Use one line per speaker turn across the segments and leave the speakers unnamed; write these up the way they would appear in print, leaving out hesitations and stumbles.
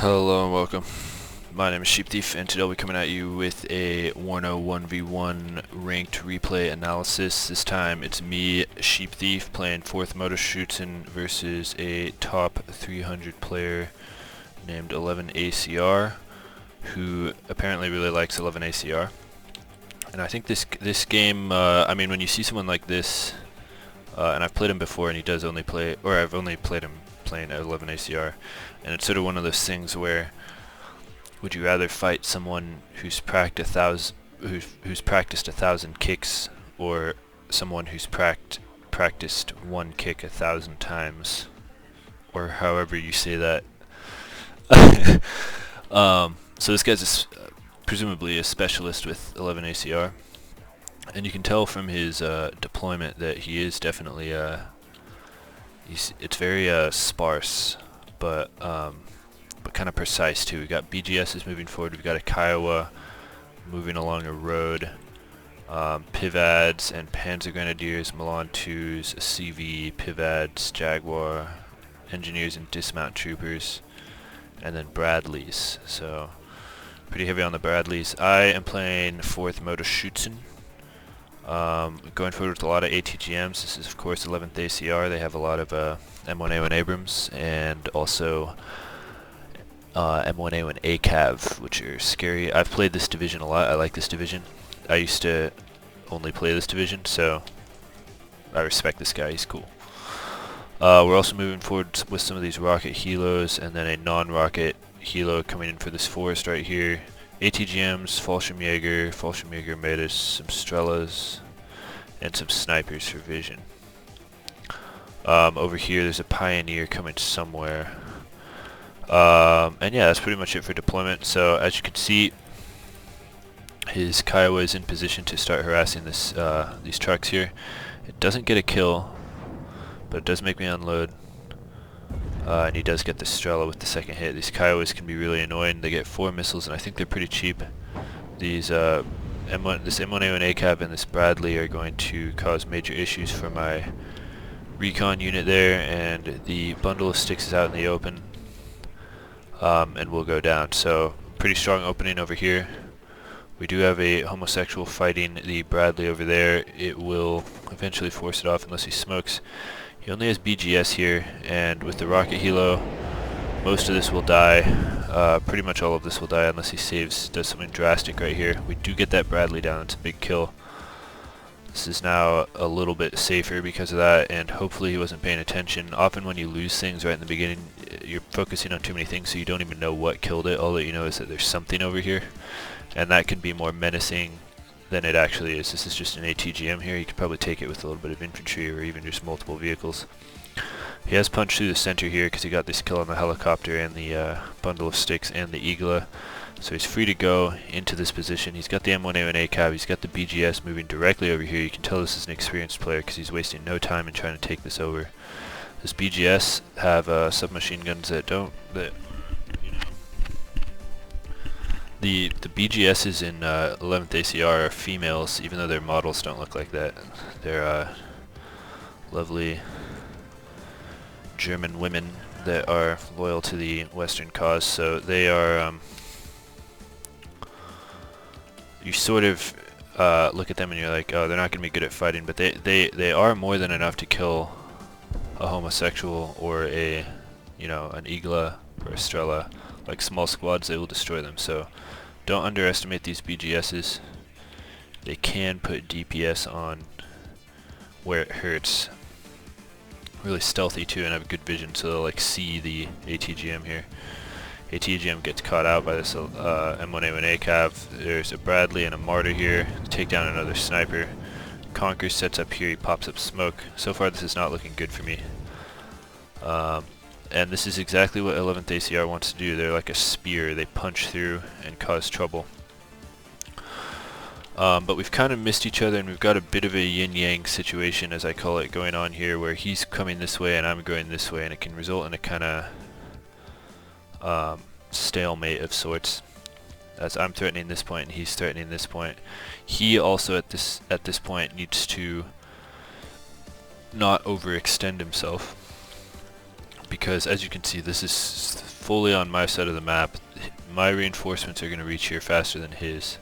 Hello and welcome. My name is Sheep Thief, and today I'll be coming at you with a WARNO 1v1 ranked replay analysis. This time it's me, Sheep Thief, playing 4th Motorschützen versus a top 300 player named 11ACR, who apparently really likes 11ACR. And I think this game, I mean, when you see someone like this, and I've played him before, and he does only play, or I've only played him playing at 11ACR, and it's sort of one of those things where would you rather fight someone who's practiced a thousand kicks, or someone who's practiced one kick 1,000 times, or however you say that. So this guy's presumably a specialist with 11ACR, and you can tell from his deployment that he is definitely it's very sparse, but kind of precise too. We've got BGSs moving forward. We've got a Kiowa moving along a road, Pivads and Panzer Grenadiers, Milan 2s, a CV, Pivads, Jaguar, Engineers and Dismount Troopers, and then Bradleys. So pretty heavy on the Bradleys. I am playing 4th Motorschützen. Going forward with a lot of ATGMs. This is of course 11th ACR. They have a lot of M1A1 Abrams and also M1A1 ACAV, which are scary. I've played this division a lot. I like this division. I used to only play this division, so I respect this guy. He's cool. We're also moving forward with some of these rocket helos, and then a non-rocket helo coming in for this forest right here. ATGMs, Fallschirmjäger made us some Strellas, and some snipers for vision. Over here there's a Pioneer coming somewhere. And yeah, that's pretty much it for deployment. So as you can see, his Kiowa is in position to start harassing these trucks here. It doesn't get a kill, but it does make me unload. And he does get the Strela with the second hit. These Kiowas can be really annoying. They get 4 missiles, and I think they're pretty cheap. These this M1A1 ACAB and this Bradley are going to cause major issues for my recon unit there, and the bundle of sticks is out in the open, and will go down. So pretty strong opening over here. We do have a homosexual fighting the Bradley over there. It will eventually force it off unless he smokes. He only has BGS here, and with the rocket helo, most of this will die. Pretty much all of this will die unless he does something drastic right here. We do get that Bradley down. It's a big kill. This is now a little bit safer because of that, and hopefully he wasn't paying attention. Often when you lose things right in the beginning, you're focusing on too many things, so you don't even know what killed it. All that you know is that there's something over here, and that can be more menacing than it actually is. This is just an ATGM here. You could probably take it with a little bit of infantry or even just multiple vehicles. He has punched through the center here because he got this kill on the helicopter and the bundle of sticks and the Eagla. So he's free to go into this position. He's got the M1A1 ACAB, he's got the BGS moving directly over here. You can tell this is an experienced player because he's wasting no time in trying to take this over. This BGS have submachine guns that the BGSs in 11th ACR are females, even though their models don't look like that. They're lovely German women that are loyal to the Western cause, so they are you sort of look at them and you're like, oh, they're not going to be good at fighting, but they are more than enough to kill a homosexual or an Eagla or a Strela. Like small squads, they will destroy them, so don't underestimate these BGSs. They can put DPS on where it hurts. Really stealthy too, and have good vision, so they'll like see the ATGM here. ATGM gets caught out by this M1A1 ACAV. There's a Bradley and a Martyr here. Take down another sniper. Conquer sets up here, he pops up smoke. So far this is not looking good for me. And this is exactly what 11th ACR wants to do. They're like a spear. They punch through and cause trouble. But we've kind of missed each other, and we've got a bit of a yin-yang situation, as I call it, going on here, where he's coming this way and I'm going this way, and it can result in a kind of stalemate of sorts, as I'm threatening this point and he's threatening this point. He also at this point needs to not overextend himself, because as you can see, this is fully on my side of the map, my reinforcements are going to reach here faster than his.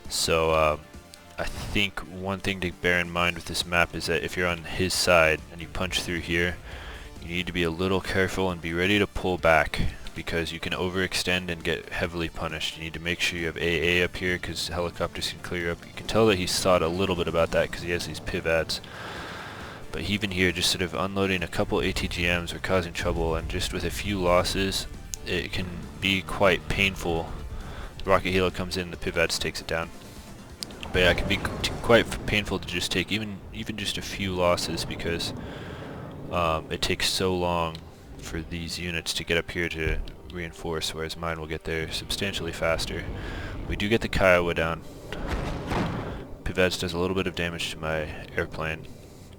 So I think one thing to bear in mind with this map is that if you're on his side and you punch through here, you need to be a little careful and be ready to pull back, because you can overextend and get heavily punished. You need to make sure you have AA up here because helicopters can clear up. You can tell that he's thought a little bit about that because he has these pivads. But even here, just sort of unloading a couple ATGMs or causing trouble, and just with a few losses, it can be quite painful. The rocket helo comes in, the pivads takes it down. But yeah, it can be quite painful to just take even just a few losses, because it takes so long for these units to get up here to reinforce, whereas mine will get there substantially faster. We do get the Kiowa down. Pivads does a little bit of damage to my airplane.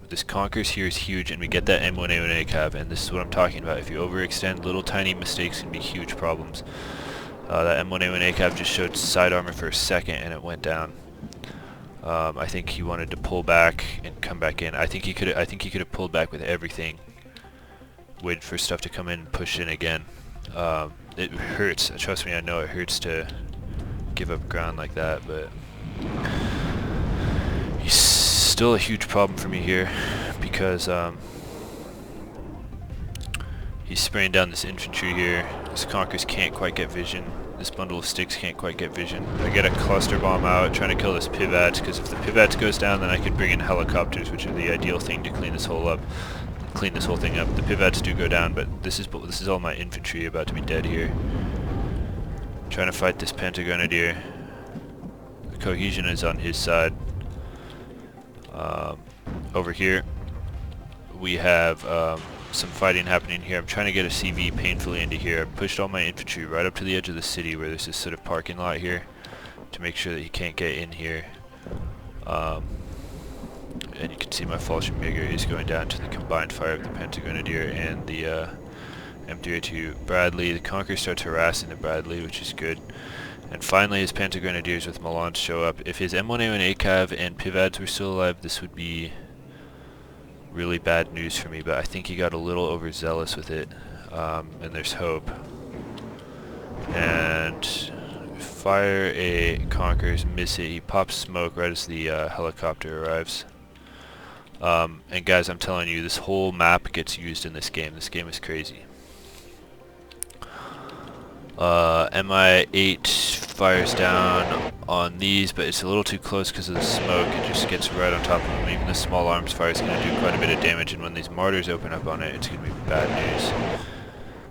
This Conquers here is huge, and we get that M1A1A cav, and this is what I'm talking about. If you overextend, little tiny mistakes can be huge problems. That M1A1A cav just showed side armor for a second and it went down. I think he wanted to pull back and come back in. I think he could have pulled back with everything. Waited for stuff to come in and push in again. It hurts. Trust me, I know it hurts to give up ground like that, but he's still a huge problem for me here because he's spraying down this infantry here. This Conquers can't quite get vision. This bundle of sticks can't quite get vision. I get a cluster bomb out trying to kill this Pivads, because if the Pivads goes down, then I could bring in helicopters, which are the ideal thing to clean this whole thing up. The Pivads do go down, but this is all my infantry about to be dead here. Trying to fight this Pantagrenadier. The cohesion is on his side. Over here we have some fighting happening here. I'm trying to get a CV painfully into here. I pushed all my infantry right up to the edge of the city where there's this sort of parking lot here to make sure that he can't get in here. And you can see my Fallschirmjäger is going down to the combined fire of the Pantagrenadier and the M3A2 Bradley. The Conqueror starts harassing the Bradley, which is good. And finally his Pantagrenadiers with Milans show up. If his M1A1 ACAV and Pivads were still alive, this would be really bad news for me, but I think he got a little overzealous with it, and there's hope. And fire a Conquerors, miss it. He pops smoke right as the helicopter arrives. And guys, I'm telling you, this whole map gets used in this game. This game is crazy. MI8 fires down on these, but it's a little too close because of the smoke. It just gets right on top of them. Even the small arms fire is going to do quite a bit of damage, and when these mortars open up on it, it's going to be bad news.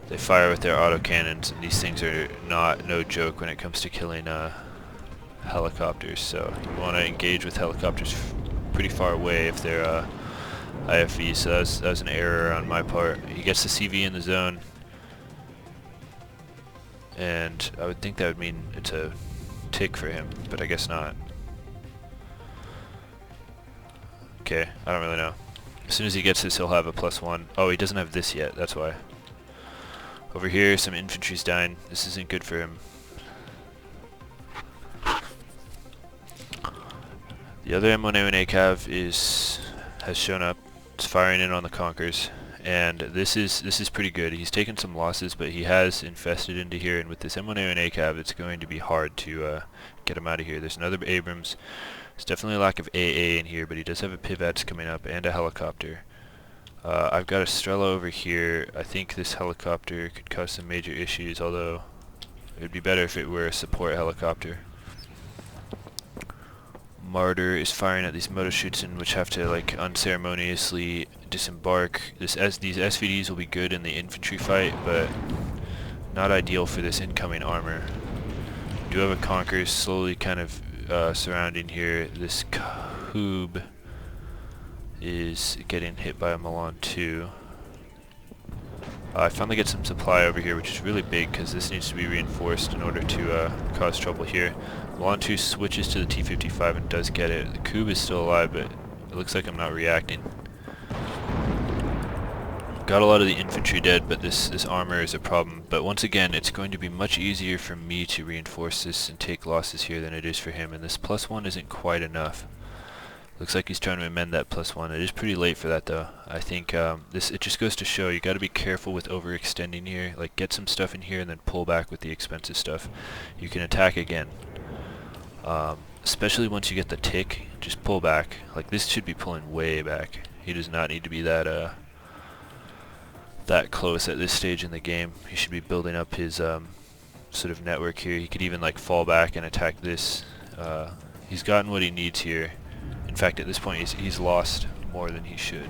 They fire with their autocannons, and these things are no joke when it comes to killing helicopters. So you want to engage with helicopters pretty far away if they're IFV. So that was an error on my part. He gets the CV in the zone, and I would think that would mean it's a tick for him, but I guess not. Okay, I don't really know. As soon as he gets this, he'll have a +1. Oh, he doesn't have this yet, that's why. Over here, some infantry's dying. This isn't good for him. The other M1A1 ACAV has shown up. It's firing in on the Conquers. And this is pretty good. He's taken some losses, but he has infested into here, and with this M1A1 ACAV, it's going to be hard to get him out of here. There's another Abrams. There's definitely a lack of AA in here, but he does have a Pivads coming up and a helicopter. I've got a Strela over here. I think this helicopter could cause some major issues, although it would be better if it were a support helicopter. Martyr is firing at these Motoschützen, which have to like unceremoniously disembark. These SVDs will be good in the infantry fight, but not ideal for this incoming armor. We do have a Conqueror slowly kind of surrounding here. This Koob is getting hit by a Milan 2. I finally get some supply over here, which is really big because this needs to be reinforced in order to cause trouble here. Milan 2 switches to the T-55 and does get it. The Koob is still alive, but it looks like I'm not reacting. Got a lot of the infantry dead, but this armor is a problem. But once again, it's going to be much easier for me to reinforce this and take losses here than it is for him, and this +1 isn't quite enough. Looks like he's trying to amend that +1. It is pretty late for that though. I think it just goes to show you got to be careful with overextending here. Like get some stuff in here and then pull back with the expensive stuff. You can attack again. Especially once you get the tick, just pull back. Like this should be pulling way back. He does not need to be that that close at this stage in the game. He should be building up his sort of network here. He could even like fall back and attack this. He's gotten what he needs here. In fact, at this point, he's lost more than he should.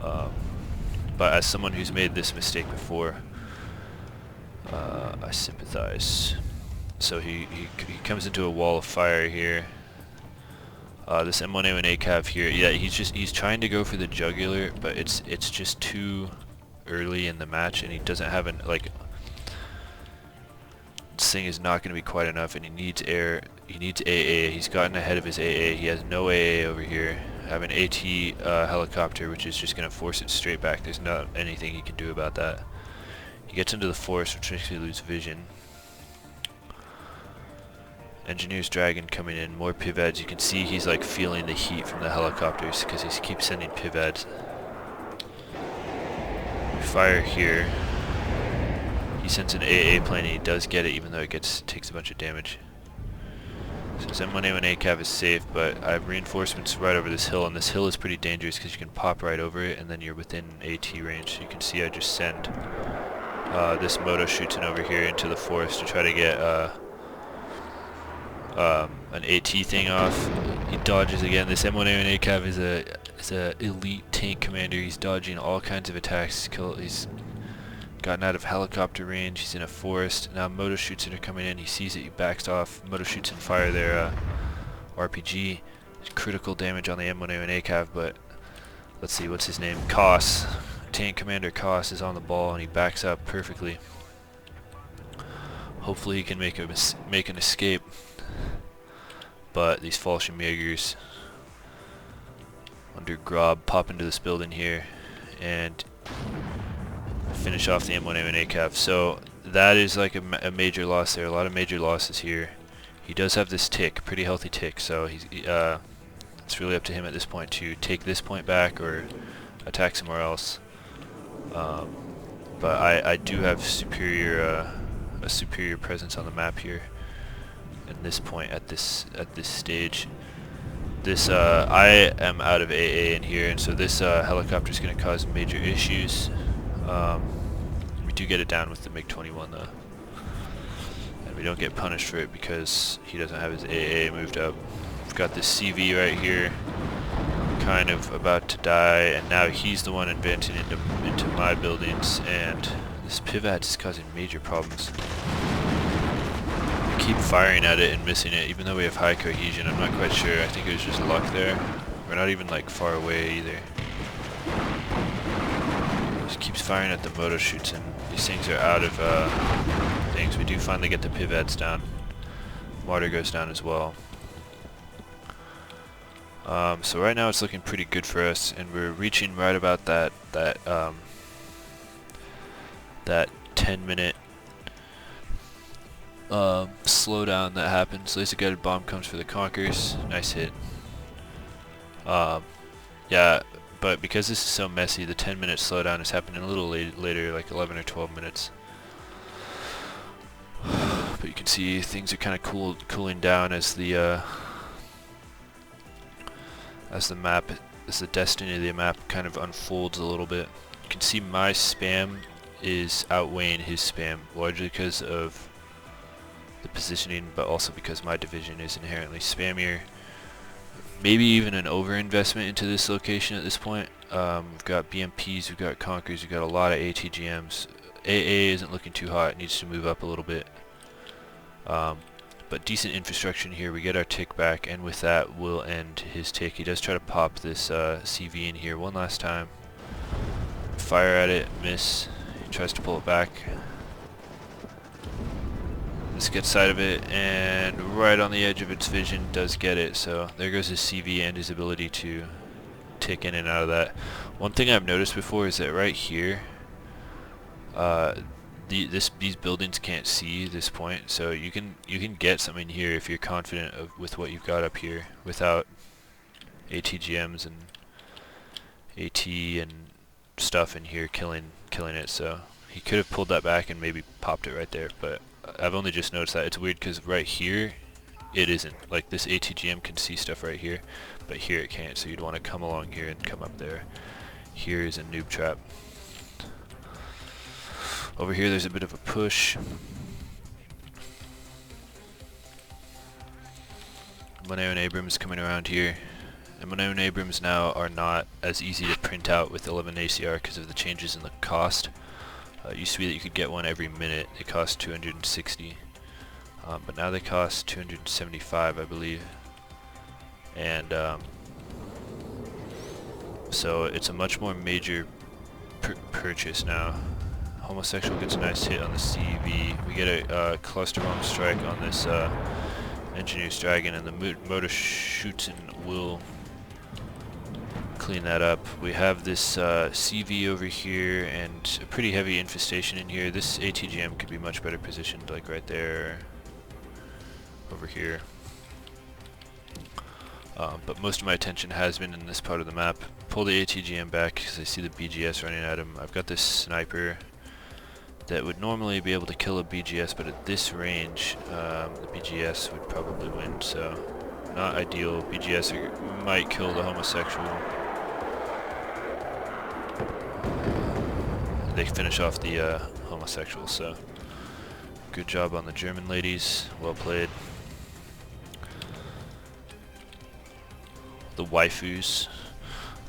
But as someone who's made this mistake before, I sympathize. So he comes into a wall of fire here. This M1A1 ACAV here, yeah, he's trying to go for the jugular, but it's just too early in the match, and he doesn't have an this thing is not going to be quite enough, and he needs air. He needs AA. He's gotten ahead of his AA. He has no AA over here. I have an AT helicopter, which is just going to force it straight back. There's not anything he can do about that. He gets into the forest, which makes me lose vision. Engineer's Dragon coming in, more pivettes. You can see he's like feeling the heat from the helicopters because he keeps sending pivettes. Fire here. He sends an AA plane and he does get it, even though it takes a bunch of damage. So his M1A1 ACAV is safe, but I have reinforcements right over this hill, and this hill is pretty dangerous because you can pop right over it and then you're within AT range. So you can see I just send this moto shoots in over here into the forest to try to get an AT thing off. He dodges again. This M1A1 ACAV is a elite tank commander. He's dodging all kinds of attacks. He's gotten out of helicopter range. He's in a forest. Now moto shoots that are coming in. He sees it. He backs off. Moto shoots and fire their RPG. Critical damage on the M1A1 ACAV, but let's see, what's his name? Koss. Tank Commander Koss is on the ball and he backs up perfectly. Hopefully he can make an escape. But these Fallschirmjägers under Grob pop into this building here and finish off the M1A1 ACAV. So that is like a major loss there. A lot of major losses here. He does have this tick, pretty healthy tick, so it's really up to him at this point to take this point back or attack somewhere else. But I do have a superior presence on the map here. At this point, at this stage, I am out of AA in here, and so this helicopter is going to cause major issues. We do get it down with the MiG-21 though, and we don't get punished for it because he doesn't have his AA moved up. We've got this CV right here, kind of about to die, and now he's the one advancing into my buildings, and this pivot is causing major problems. Keep firing at it and missing it, even though we have high cohesion. I'm not quite sure. I think it was just luck there. We're not even like far away either. Just keeps firing at the moto shoots, and these things are out of things. We do finally get the pivettes down. Water goes down as well. So right now it's looking pretty good for us, and we're reaching right about that 10-minute slowdown that happens. Laser guided bomb comes for the Conkers. Nice hit. Yeah, but because this is so messy, the 10-minute slowdown is happening a little later, like 11 or 12 minutes. But you can see things are kind of cooling down as the destiny of the map kind of unfolds a little bit. You can see my spam is outweighing his spam, largely because of the positioning, but also because my division is inherently spammier. Maybe even an overinvestment into this location at this point. We've got BMPs, we've got Conkers, we've got a lot of ATGMs. AA isn't looking too hot, it needs to move up a little bit. But decent infrastructure in here. We get our tick back, and with that we'll end his tick. He does try to pop this CV in here one last time. Fire at it, miss. He tries to pull it back. This gets sight of it, and right on the edge of its vision does get it. So there goes his CV and his ability to tick in and out of that. One thing I've noticed before is that right here, these buildings can't see this point, so you can get something here if you're confident with what you've got up here without ATGMs and AT and stuff in here killing it, so he could have pulled that back and maybe popped it right there, but I've only just noticed that. It's weird because right here it isn't. Like this ATGM can see stuff right here, but here it can't, so you'd want to come along here and come up there. Here is a noob trap. Over here there's a bit of a push. WARNO and Abrams coming around here. And WARNO and Abrams now are not as easy to print out with 11 ACR because of the changes in the cost. It used to be that you could get one every minute. They cost 260, but now they cost 275, I believe. And so it's a much more major purchase now. Homosexual gets a nice hit on the CV. We get a cluster bomb strike on this Engineer's Dragon, and the motor shoots and will clean that up. We have this CV over here and a pretty heavy infestation in here. This ATGM could be much better positioned, like right there, over here. But most of my attention has been in this part of the map. Pull the ATGM back because I see the BGS running at him. I've got this sniper that would normally be able to kill a BGS, but at this range, the BGS would probably win, so not ideal. BGS might kill the homosexual. They finish off the homosexual, so good job on the German ladies. Well played. The waifus.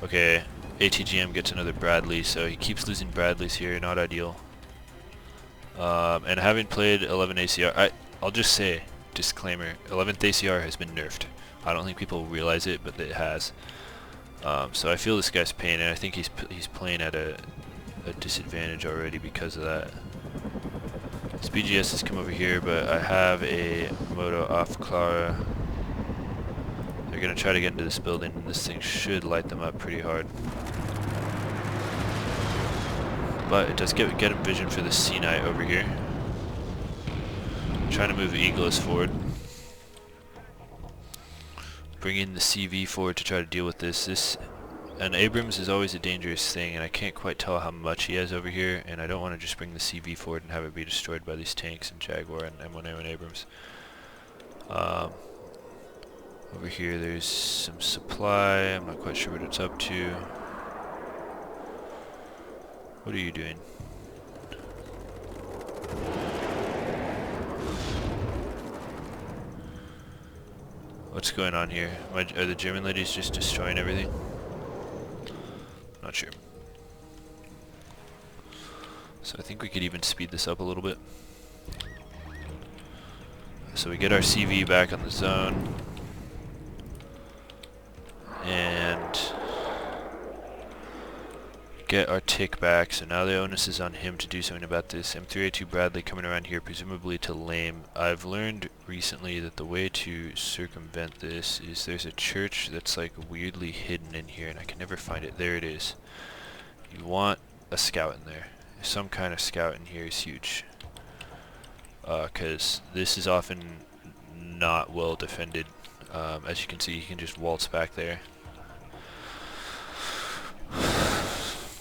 Okay, ATGM gets another Bradley, so he keeps losing Bradleys here. Not ideal. And having played 11 ACR, I'll just say, disclaimer, 11th ACR has been nerfed. I don't think people realize it, but it has. So I feel this guy's pain, and I think he's playing at a disadvantage already because of that. This BGS has come over here, but I have a Moto off Clara. They're gonna try to get into this building, and this thing should light them up pretty hard. But it does get him vision for the Sea Knight over here. Trying to move Eagles forward. Bringing the CV forward to try to deal with this. And Abrams is always a dangerous thing, and I can't quite tell how much he has over here, and I don't want to just bring the CV forward and have it be destroyed by these tanks and Jaguar and M1A and Abrams. Over here there's some supply. I'm not quite sure what it's up to. What are you doing? What's going on here? Are the German ladies just destroying everything? Not sure. So I think we could even speed this up a little bit. So we get our CV back on the zone. And get our tick back, so now the onus is on him to do something about this. M3A2 Bradley coming around here, presumably to lame. I've learned recently that the way to circumvent this is there's a church that's like weirdly hidden in here, and I can never find it. There it is. You want a scout in there. Some kind of scout in here is huge. Because this is often not well defended. As you can see, you can just waltz back there.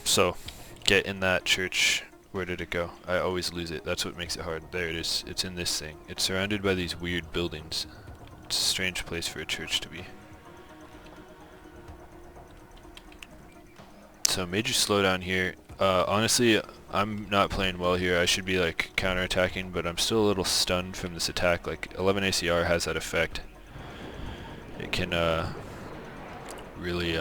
So, get in that church. Where did it go? I always lose it. That's what makes it hard. There it is. It's in this thing. It's surrounded by these weird buildings. It's a strange place for a church to be. So, major slowdown here. Honestly, I'm not playing well here. I should be like counterattacking, but I'm still a little stunned from this attack. Like 11 ACR has that effect. It can really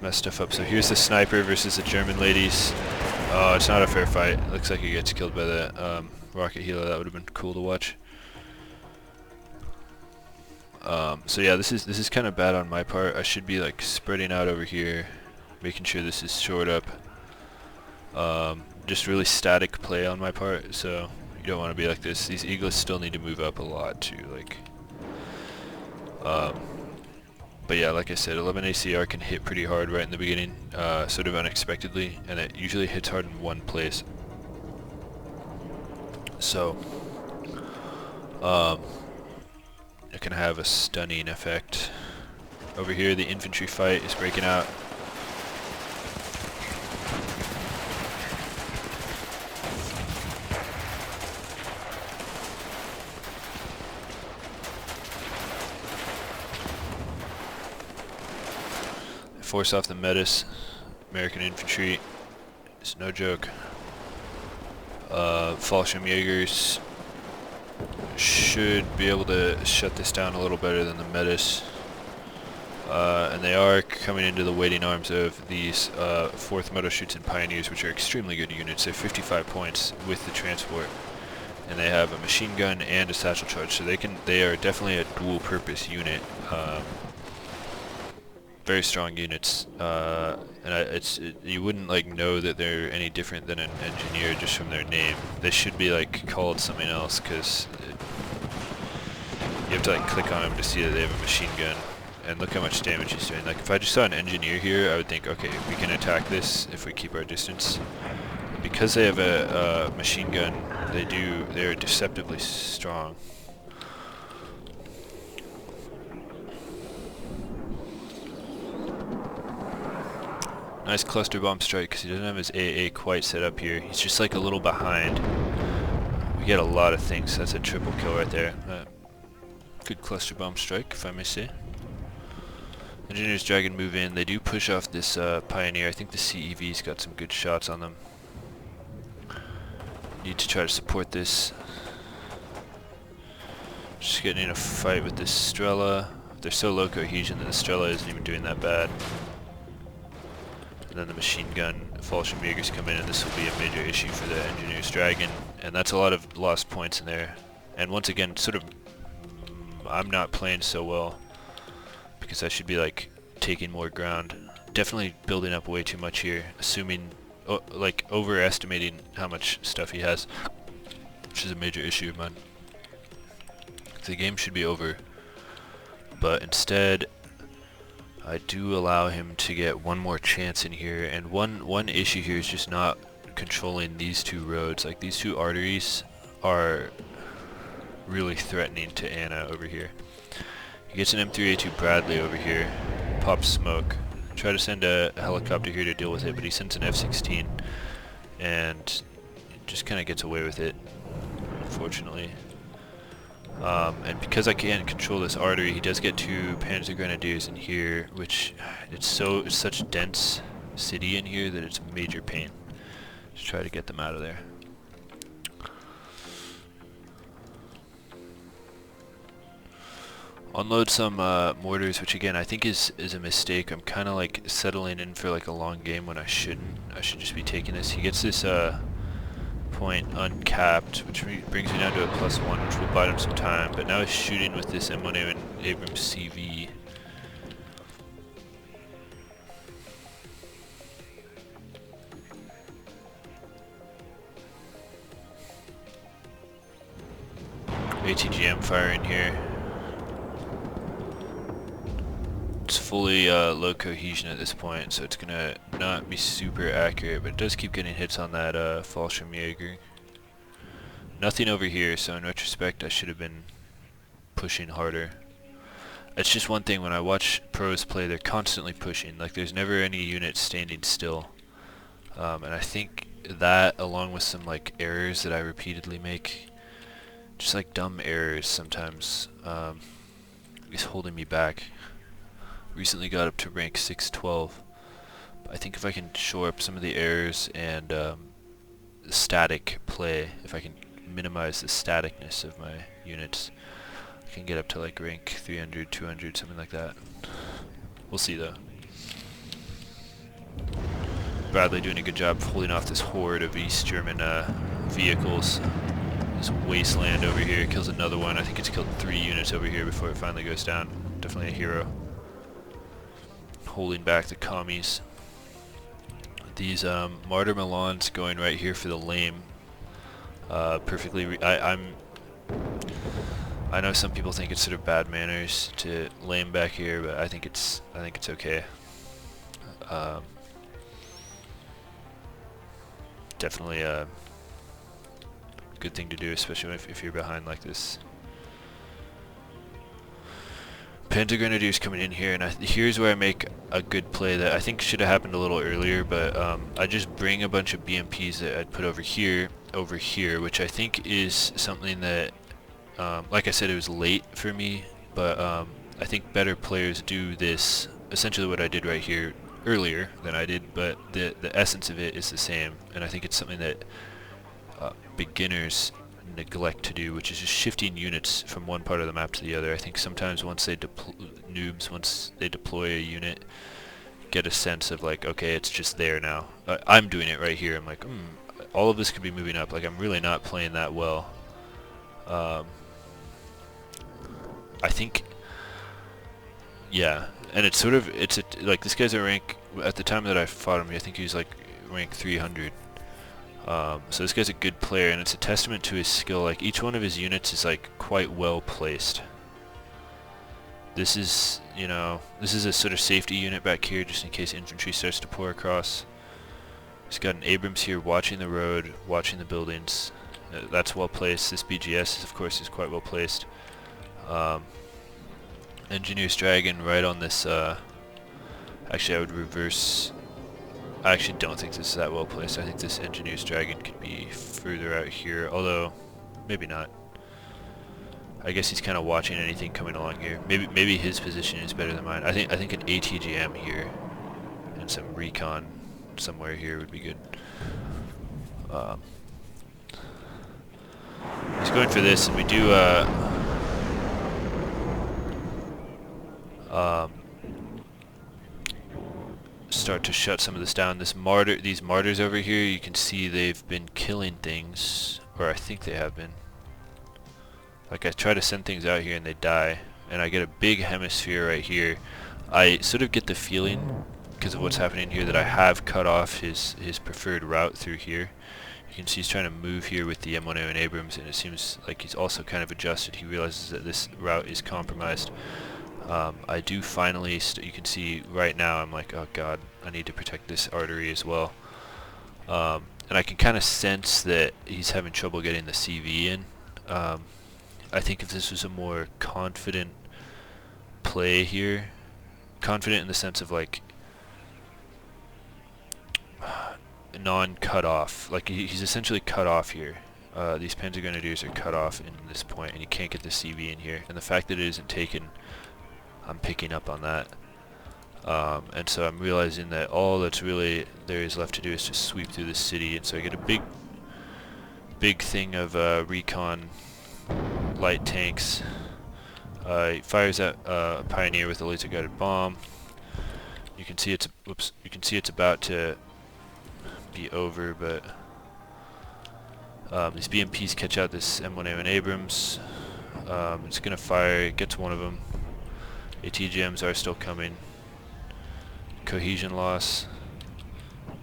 mess stuff up. So here's the sniper versus the German ladies. Oh, it's not a fair fight. Looks like he gets killed by the rocket helo. That would have been cool to watch. So yeah, this is kind of bad on my part. I should be like spreading out over here, making sure this is shored up. Just really static play on my part. So you don't want to be like this. These eagles still need to move up a lot too. Like, but yeah, like I said, 11 ACR can hit pretty hard right in the beginning, sort of unexpectedly, and it usually hits hard in one place. So, it can have a stunning effect. Over here, the infantry fight is breaking out. Force off the Metis. American infantry. It's no joke. Fallschirmjägers should be able to shut this down a little better than the Metis. And they are coming into the waiting arms of these 4th Motor Chutes and Pioneers, which are extremely good units. They're 55 points with the transport. And they have a machine gun and a satchel charge, so they are definitely a dual purpose unit. Very strong units, and you wouldn't like know that they're any different than an engineer just from their name. They should be like called something else, because you have to like click on them to see that they have a machine gun, and look how much damage he's doing. Like if I just saw an engineer here, I would think, okay, we can attack this if we keep our distance. Because they have a machine gun, they're deceptively strong. Nice cluster bomb strike, because he doesn't have his AA quite set up here. He's just like a little behind. We get a lot of things. That's a triple kill right there. Good cluster bomb strike, if I may say. Engineers Dragon move in. They do push off this Pioneer. I think the CEV's got some good shots on them. Need to try to support this. Just getting in a fight with this Strela. They're so low cohesion that the Strela isn't even doing that bad. And then the machine gun Fallschirmjägers come in, and this will be a major issue for the Engineers Dragon. And that's a lot of lost points in there. And once again, sort of, I'm not playing so well, because I should be like taking more ground. Definitely building up way too much here, assuming, like overestimating how much stuff he has, which is a major issue of mine. The game should be over, but instead I do allow him to get one more chance in here, and one issue here is just not controlling these two roads. Like these two arteries are really threatening to Anna over here. He gets an M3A2 Bradley over here, pops smoke. Try to send a helicopter here to deal with it, but he sends an F-16 and just kind of gets away with it, unfortunately. And because I can't control this artery, he does get 2 Panzer Grenadiers in here, which it's such dense city in here that it's a major pain to try to get them out of there. Unload some mortars, which again I think is a mistake. I'm kind of like settling in for like a long game when I shouldn't. I should just be taking this. He gets this point uncapped, which brings me down to a +1, which will buy him some time. But now he's shooting with this M1 Abrams CV. ATGM firing here. It's fully low cohesion at this point, so it's gonna not be super accurate, but it does keep getting hits on that Fallschirmjäger. Nothing over here, so in retrospect I should have been pushing harder. It's just one thing, when I watch pros play, they're constantly pushing. Like there's never any unit standing still. And I think that, along with some like errors that I repeatedly make, just like dumb errors sometimes, is holding me back. Recently got up to rank 612. I think if I can shore up some of the errors and the static play, if I can minimize the staticness of my units, I can get up to like rank 300, 200, something like that. We'll see though. Bradley doing a good job of holding off this horde of East German vehicles. This wasteland over here kills another one. I think it's killed 3 units over here before it finally goes down. Definitely a hero. Holding back the commies. These Martyr Milans going right here for the lame. Perfectly. I know some people think it's sort of bad manners to lame back here, but I think it's okay. Definitely a good thing to do, especially if you're behind like this. Panzer Grenadiers coming in here, and here's where I make a good play that I think should have happened a little earlier, but I just bring a bunch of BMPs that I'd put over here, which I think is something that, like I said, it was late for me, but I think better players do this, essentially what I did right here, earlier than I did, but the essence of it is the same, and I think it's something that beginners neglect to do, which is just shifting units from one part of the map to the other. I think sometimes once they deploy a unit, get a sense of like, okay, it's just there now. I'm doing it right here. I'm like, all of this could be moving up. Like, I'm really not playing that well. I think, yeah, and it's sort of, like, this guy's a rank, at the time that I fought him, I think he was like rank 300. So this guy's a good player, and it's a testament to his skill. Like, each one of his units is like quite well placed. This is, you know, this is a sort of safety unit back here just in case infantry starts to pour across. He's got an Abrams here watching the road, watching the buildings. That's well placed. This BGS, of course, is quite well placed. Engineer's Dragon right on this, actually I would reverse. I actually don't think this is that well placed. I think this Engineer's Dragon could be further out here, although maybe not. I guess he's kind of watching anything coming along here. Maybe his position is better than mine. I think an ATGM here and some recon somewhere here would be good. He's going for this, and we do start to shut some of this down. These martyrs over here, you can see they've been killing things, or I think they have been. Like, I try to send things out here and they die, and I get a big hemisphere right here. I sort of get the feeling, because of what's happening here, that I have cut off his preferred route through here. You can see he's trying to move here with the M1A1 Abrams, and it seems like he's also kind of adjusted. He realizes that this route is compromised. I do finally, you can see right now, I'm like, oh god, I need to protect this artery as well. And I can kind of sense that he's having trouble getting the CV in. I think if this was a more confident play here, confident in the sense of like non-cut off, like he's essentially cut off here. These Panzer Grenadiers are cut off in this point, and you can't get the CV in here. And the fact that it isn't taken, I'm picking up on that. And so I'm realizing that all that's really there is left to do is just sweep through the city, and so I get a big thing of recon light tanks. He fires at a Pioneer with a laser guided bomb. You can see it's about to be over, but these BMPs catch out this M1A1 Abrams. It's gonna fire, it gets one of them. ATGMs are still coming. Cohesion loss.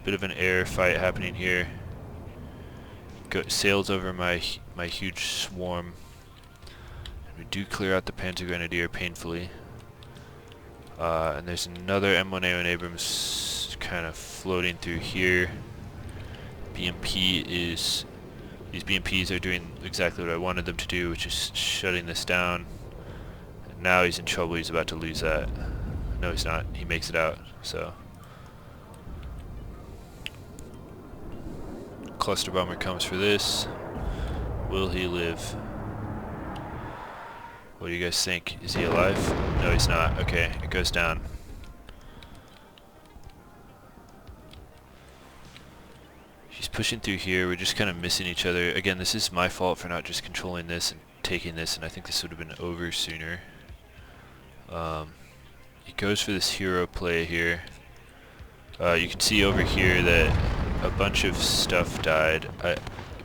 Bit of an air fight happening here. Sails over my huge swarm. And we do clear out the Panzer Grenadier painfully. And there's another M1A1 Abrams kind of floating through here. These BMPs are doing exactly what I wanted them to do, which is shutting this down. And now he's in trouble. He's about to lose that. No, he's not. He makes it out. So cluster bomber comes for this. Will he live? What do you guys think? Is he alive? No, he's not. Okay, it goes down. He's pushing through here. We're just kind of missing each other. Again, this is my fault for not just controlling this and taking this, and I think this would have been over sooner. He goes for this hero play here. You can see over here that a bunch of stuff died.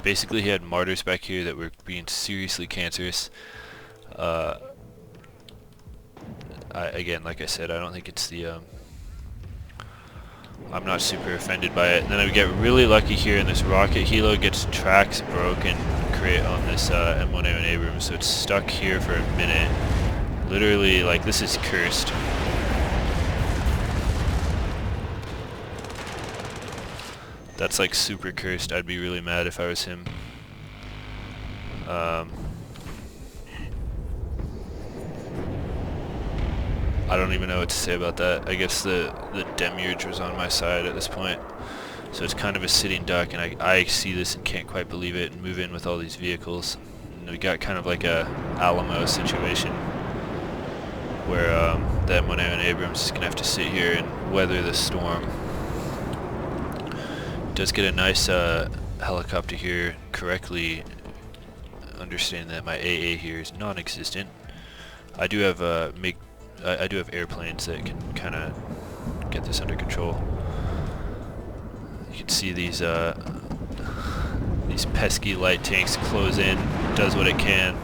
Basically, he had martyrs back here that were being seriously cancerous. Again, like I said, I don't think it's the... I'm not super offended by it. And then I get really lucky here, and this rocket helo gets tracks broken on this M1A1 Abrams, so it's stuck here for a minute. Literally, like, this is cursed. That's like super cursed. I'd be really mad if I was him. I don't even know what to say about that. I guess the demiurge was on my side at this point. So it's kind of a sitting duck, and I see this and can't quite believe it and move in with all these vehicles. And we got kind of like a Alamo situation where the M1A and Abrams is going to have to sit here and weather the storm. Does get a nice helicopter here, correctly understand that my AA here is non-existent. I do have I do have airplanes that can kind of get this under control. You can see these pesky light tanks close in, does what it can,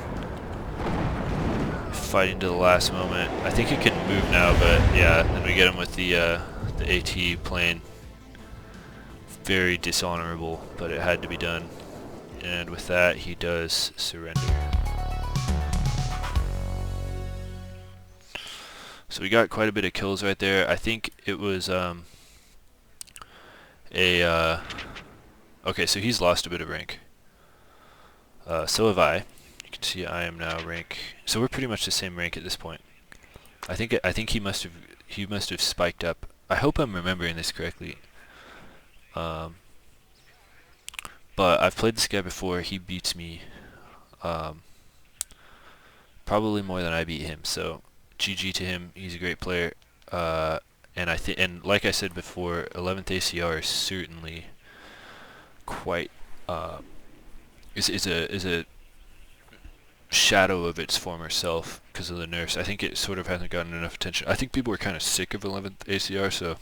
fighting to the last moment. I think it can move now, but yeah, then we get him with the AT plane. Very dishonorable, but it had to be done. And with that, he does surrender. So we got quite a bit of kills right there. I think it was okay, so he's lost a bit of rank. So have I. You can see I am now rank. So we're pretty much the same rank at this point. I think he must have spiked up. I hope I'm remembering this correctly. But I've played this guy before. He beats me probably more than I beat him. So GG to him. He's a great player. And like I said before, 11th ACR is certainly quite is a shadow of its former self because of the nerfs. I think it sort of hasn't gotten enough attention. I think people were kind of sick of 11th ACR, so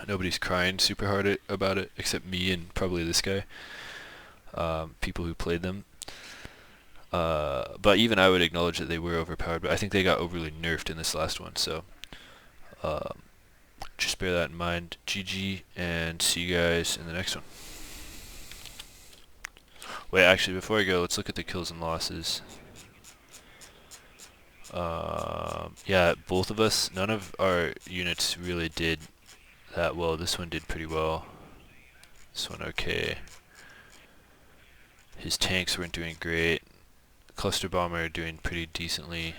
nobody's crying super hard about it except me and probably this guy. People who played them. But even I would acknowledge that they were overpowered, but I think they got overly nerfed in this last one, so just bear that in mind. GG, and see you guys in the next one. Wait, actually, before I go, let's look at the kills and losses. Yeah, both of us, none of our units really did that well. This one did pretty well. This one okay. His tanks weren't doing great. Cluster Bomber doing pretty decently.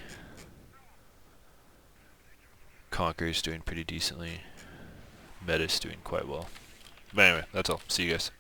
Conqueror's doing pretty decently. Metis doing quite well. But anyway, that's all. See you guys.